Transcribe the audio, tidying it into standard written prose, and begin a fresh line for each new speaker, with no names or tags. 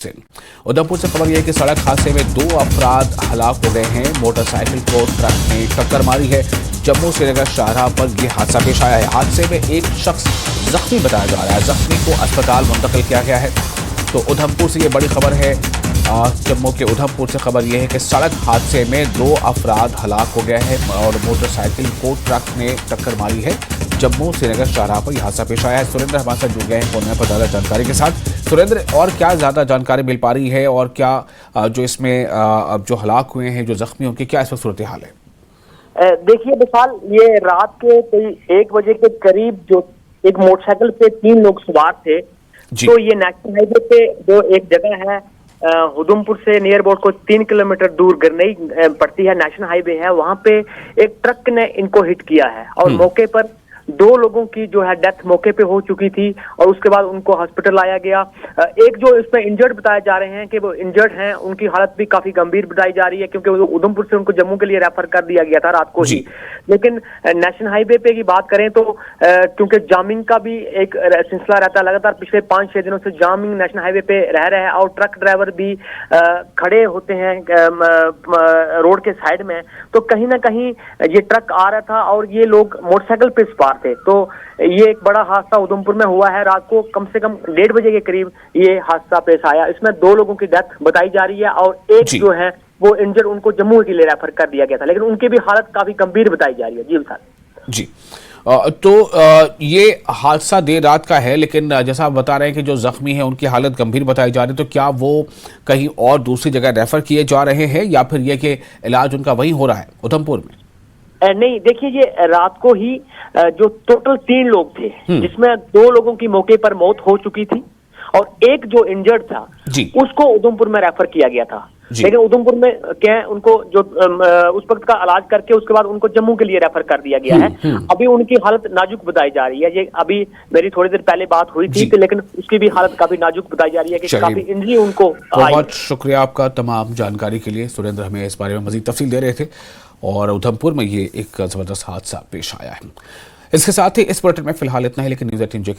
से उधमपुर से खबर यह है कि सड़क हादसे में 2 अफराद हलाक हो गए हैं। मोटरसाइकिल को ट्रक ने टक्कर मारी है। जम्मू श्रीनगर शाहराह पर यह हादसा पेश आया है। हादसे में एक शख्स जख्मी बताया जा रहा है। जख्मी को अस्पताल मुंतकिल किया गया है। तो उधमपुर से ये बड़ी खबर है। जम्मू के उधमपुर से खबर यह है कि सड़क हादसे में 2 अफराद हलाक हो गए हैं और मोटरसाइकिल को ट्रक ने टक्कर मारी है। जम्मू श्रीनगर शाहराह पर यह हादसा पेश आया है। सुरेंद्र हमारे साथ जुड़ गए हैं फोन पर ज़्यादा जानकारी के साथ। सुरेंद्र, और क्या ज़्यादा जानकारी मिल पा रही है और क्या जो इसमें जो हलाक हुए हैं, जो जख्मी उनकी क्या इस वक्त सूरत हाल है?
देखिए विशाल, ये रात के 1 बजे के करीब जो एक मोटरसाइकिल पे 3 लोग सवार थे, तो ये नेशनल हाईवे पे जो एक जगह है उधमपुर से नियर अबाउट को 3 किलोमीटर दूर गरनई पड़ती है, नेशनल हाईवे है, वहां पे एक ट्रक ने इनको हिट किया है और मौके पर 2 लोगों की जो है डेथ मौके पे हो चुकी थी और उसके बाद उनको हॉस्पिटल लाया गया। एक जो इसमें इंजर्ड बताए जा रहे हैं कि वो इंजर्ड हैं, उनकी हालत भी काफी गंभीर बताई जा रही है क्योंकि उधमपुर से उनको जम्मू के लिए रेफर कर दिया गया था रात को ही। लेकिन नेशनल हाईवे पे की बात करें तो क्योंकि जामिंग का भी एक सिलसिला रहता है, लगातार पिछले 5-6 दिनों से जामिंग नेशनल हाईवे पे रह रहे हैं और ट्रक ड्राइवर भी खड़े होते हैं रोड के साइड में, तो कहीं ना कहीं ये ट्रक आ रहा था और ये लोग मोटरसाइकिल पे सवार थे। तो ये एक बड़ा हादसा उधमपुर में हुआ है। रात को कम से कम 1:30 बजे के करीब ये हादसा पेश आया। इसमें 2 लोगों की डेथ बताई जा रही है और एक जो है वो इंजर्ड, उनको जम्मू के लिए रेफर कर दिया गया था, लेकिन उनकी भी हालत काफी गंभीर बताई जा रही है। जी विशाल
जी, तो ये हादसा देर रात का है, लेकिन जैसा आप बता रहे हैं कि जो जख्मी हैं उनकी हालत गंभीर बताई जा रही है, तो क्या वो कहीं और दूसरी जगह रेफर किए जा रहे हैं या फिर ये कि इलाज उनका वहीं हो रहा है उधमपुर में?
नहीं, देखिए ये रात को ही जो टोटल 3 लोग थे, जिसमें 2 लोगों की मौके पर मौत हो चुकी थी और एक जो इंजर्ड था उसको उधमपुर में रेफर किया गया था। लेकिन उधमपुर में क्या है, उनको जो उस वक्त का इलाज करके उसके बाद उनको जम्मू के लिए रेफर कर दिया गया है। अभी उनकी हालत नाजुक बताई जा रही है। ये अभी मेरी थोड़ी देर पहले बात हुई थी, लेकिन उसकी भी हालत काफी नाजुक बताई जा रही है कि काफी इंजरी उनको।
बहुत शुक्रिया आपका तमाम जानकारी के लिए। सुरेंद्र हमें इस बारे में मजीद तफसील दे रहे थे और उधमपुर में ये एक जबरदस्त हादसा पेश आया है। इसके साथ ही इस बुलेटिन में फिलहाल इतना ही, लेकिन न्यूज़ 18 जे